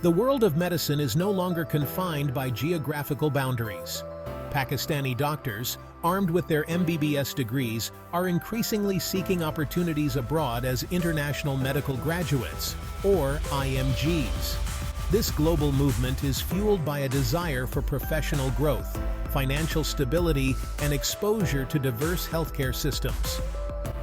The world of medicine is no longer confined by geographical boundaries. Pakistani doctors, armed with their MBBS degrees, are increasingly seeking opportunities abroad as international medical graduates, or IMGs. This global movement is fueled by a desire for professional growth, financial stability, and exposure to diverse healthcare systems.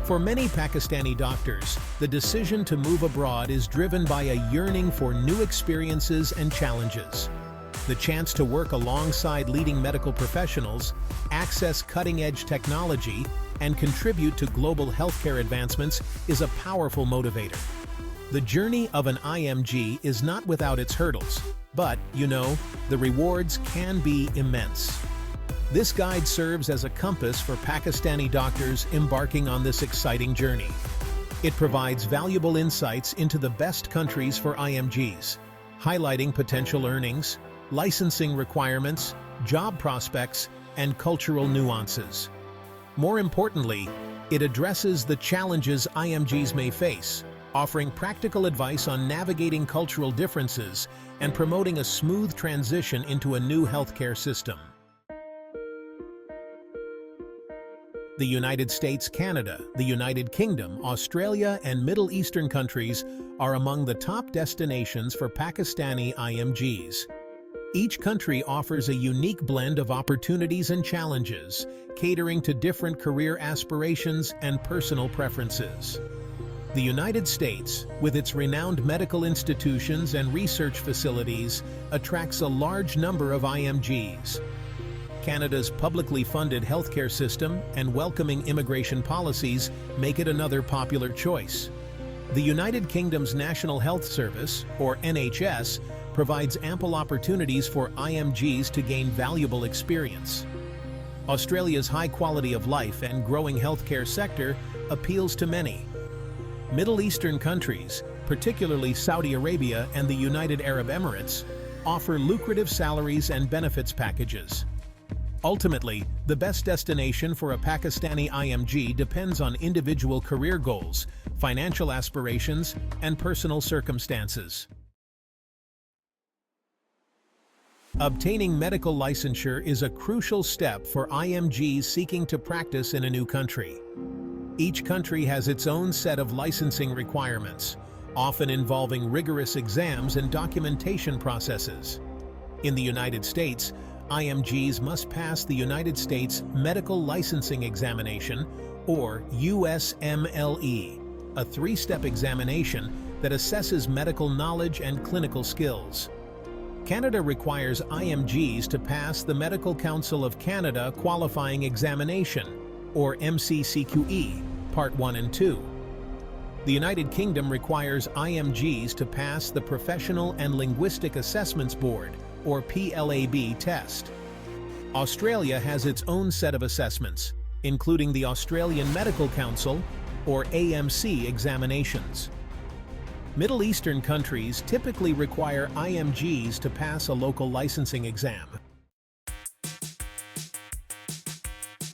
For many Pakistani doctors, the decision to move abroad is driven by a yearning for new experiences and challenges. The chance to work alongside leading medical professionals, access cutting-edge technology, and contribute to global healthcare advancements is a powerful motivator. The journey of an IMG is not without its hurdles, but, the rewards can be immense. This guide serves as a compass for Pakistani doctors embarking on this exciting journey. It provides valuable insights into the best countries for IMGs, highlighting potential earnings, licensing requirements, job prospects, and cultural nuances. More importantly, it addresses the challenges IMGs may face, offering practical advice on navigating cultural differences and promoting a smooth transition into a new healthcare system. The United States, Canada, the United Kingdom, Australia, and Middle Eastern countries are among the top destinations for Pakistani IMGs. Each country offers a unique blend of opportunities and challenges, catering to different career aspirations and personal preferences. The United States, with its renowned medical institutions and research facilities, attracts a large number of IMGs. Canada's publicly funded healthcare system and welcoming immigration policies make it another popular choice. The United Kingdom's National Health Service, or NHS, provides ample opportunities for IMGs to gain valuable experience. Australia's high quality of life and growing healthcare sector appeals to many. Middle Eastern countries, particularly Saudi Arabia and the United Arab Emirates, offer lucrative salaries and benefits packages. Ultimately, the best destination for a Pakistani IMG depends on individual career goals, financial aspirations, and personal circumstances. Obtaining medical licensure is a crucial step for IMGs seeking to practice in a new country. Each country has its own set of licensing requirements, often involving rigorous exams and documentation processes. In the United States, IMGs must pass the United States Medical Licensing Examination, or USMLE, a three-step examination that assesses medical knowledge and clinical skills. Canada requires IMGs to pass the Medical Council of Canada Qualifying Examination, or MCCQE, Part 1 and 2. The United Kingdom requires IMGs to pass the Professional and Linguistic Assessments Board, or PLAB test. Australia has its own set of assessments, including the Australian Medical Council, or AMC examinations. Middle Eastern countries typically require IMGs to pass a local licensing exam.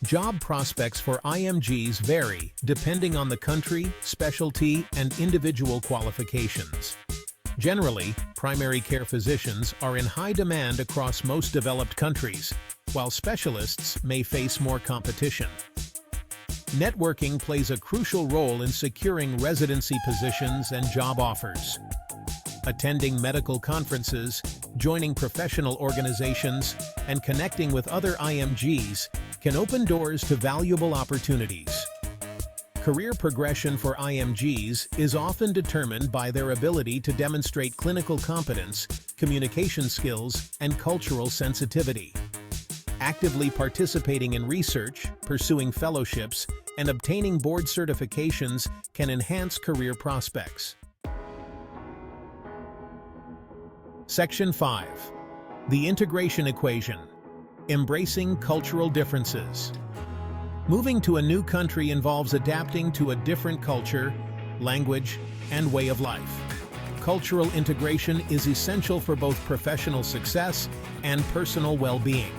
Job prospects for IMGs vary depending on the country, specialty, and individual qualifications. Generally, primary care physicians are in high demand across most developed countries, while specialists may face more competition. Networking plays a crucial role in securing residency positions and job offers. Attending medical conferences, joining professional organizations, and connecting with other IMGs can open doors to valuable opportunities. Career progression for IMGs is often determined by their ability to demonstrate clinical competence, communication skills, and cultural sensitivity. Actively participating in research, pursuing fellowships, and obtaining board certifications can enhance career prospects. Section 5. The Integration Equation. Embracing cultural differences. Moving to a new country involves adapting to a different culture, language, and way of life. Cultural integration is essential for both professional success and personal well-being.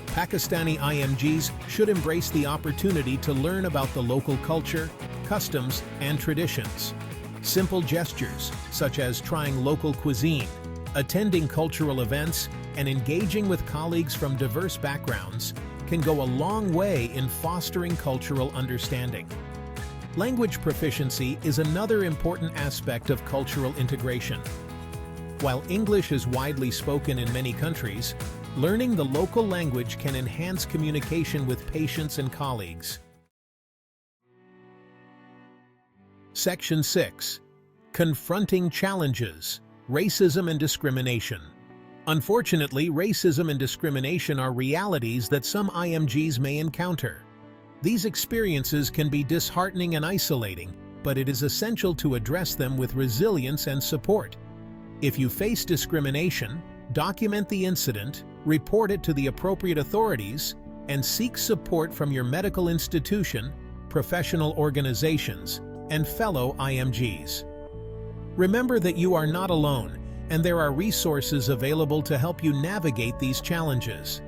Pakistani IMGs should embrace the opportunity to learn about the local culture, customs, and traditions. Simple gestures, such as trying local cuisine, Attending cultural events and engaging with colleagues from diverse backgrounds can go a long way in fostering cultural understanding. Language proficiency is another important aspect of cultural integration. While English is widely spoken in many countries, learning the local language can enhance communication with patients and colleagues. Section 6. Confronting challenges, racism and discrimination. Unfortunately, racism and discrimination are realities that some IMGs may encounter. These experiences can be disheartening and isolating, but it is essential to address them with resilience and support. If you face discrimination, document the incident, report it to the appropriate authorities, and seek support from your medical institution, professional organizations, and fellow IMGs. Remember that you are not alone, and there are resources available to help you navigate these challenges.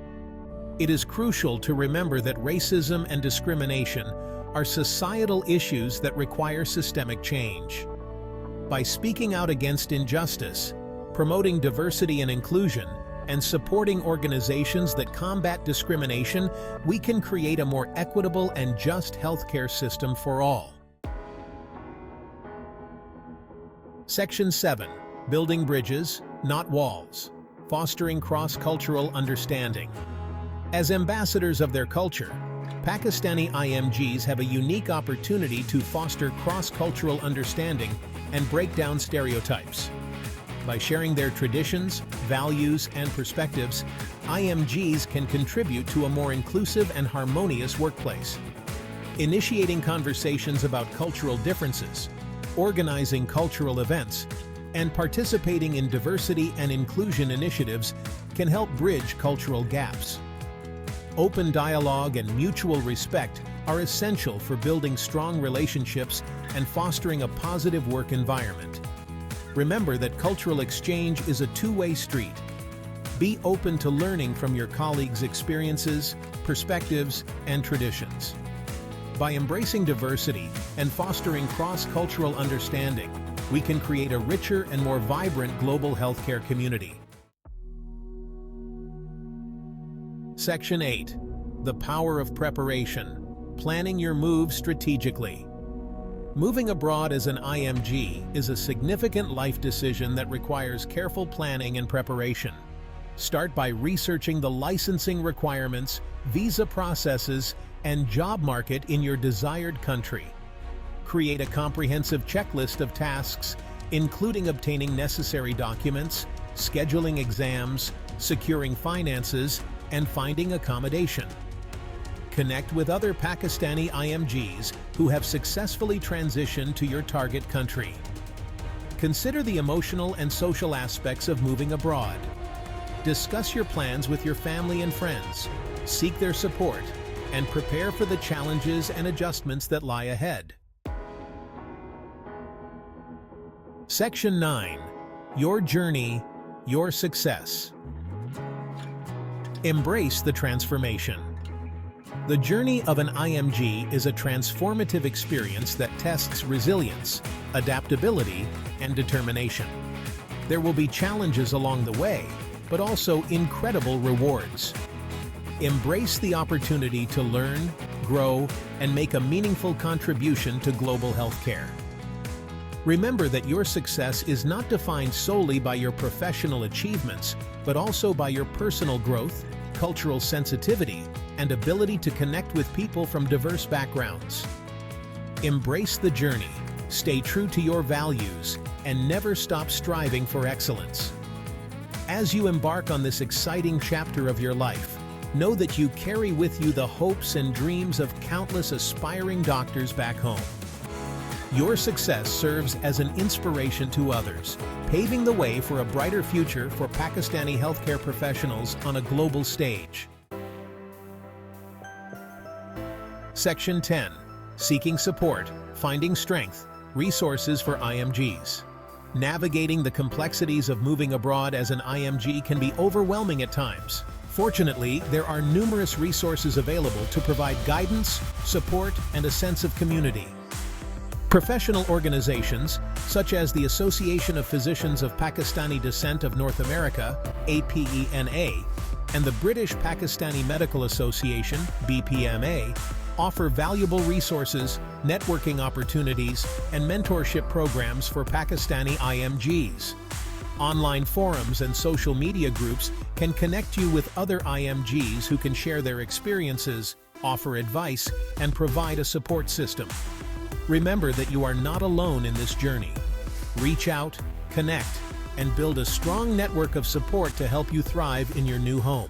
It is crucial to remember that racism and discrimination are societal issues that require systemic change. By speaking out against injustice, promoting diversity and inclusion, and supporting organizations that combat discrimination, we can create a more equitable and just healthcare system for all. Section 7. Building bridges, not walls. Fostering cross-cultural understanding. As ambassadors of their culture, Pakistani IMGs have a unique opportunity to foster cross-cultural understanding and break down stereotypes. By sharing their traditions, values, and perspectives, IMGs can contribute to a more inclusive and harmonious workplace. Initiating conversations about cultural differences, organizing cultural events, and participating in diversity and inclusion initiatives can help bridge cultural gaps. Open dialogue and mutual respect are essential for building strong relationships and fostering a positive work environment. Remember that cultural exchange is a two-way street. Be open to learning from your colleagues' experiences, perspectives, and traditions. By embracing diversity and fostering cross-cultural understanding, we can create a richer and more vibrant global healthcare community. Section 8. The power of preparation. Planning your move strategically. Moving abroad as an IMG is a significant life decision that requires careful planning and preparation. Start by researching the licensing requirements, visa processes, and job market in your desired country. Create a comprehensive checklist of tasks, including obtaining necessary documents, scheduling exams, securing finances, and finding accommodation. Connect with other Pakistani IMGs who have successfully transitioned to your target country. Consider the emotional and social aspects of moving abroad. Discuss your plans with your family and friends, seek their support, and prepare for the challenges and adjustments that lie ahead. Section 9. Your journey, your success. Embrace the transformation. The journey of an IMG is a transformative experience that tests resilience, adaptability, and determination. There will be challenges along the way, but also incredible rewards. Embrace the opportunity to learn, grow, and make a meaningful contribution to global healthcare. Remember that your success is not defined solely by your professional achievements, but also by your personal growth, cultural sensitivity, and ability to connect with people from diverse backgrounds. Embrace the journey, stay true to your values, and never stop striving for excellence. As you embark on this exciting chapter of your life, know that you carry with you the hopes and dreams of countless aspiring doctors back home. Your success serves as an inspiration to others, paving the way for a brighter future for Pakistani healthcare professionals on a global stage. Section 10. Seeking support, finding strength, resources for IMGs. Navigating the complexities of moving abroad as an IMG can be overwhelming at times. Fortunately, there are numerous resources available to provide guidance, support, and a sense of community. Professional organizations, such as the Association of Physicians of Pakistani Descent of North America, APENA, and the British Pakistani Medical Association, BPMA, offer valuable resources, networking opportunities, and mentorship programs for Pakistani IMGs. Online forums and social media groups can connect you with other IMGs who can share their experiences, offer advice, and provide a support system. Remember that you are not alone in this journey. Reach out, connect, and build a strong network of support to help you thrive in your new home.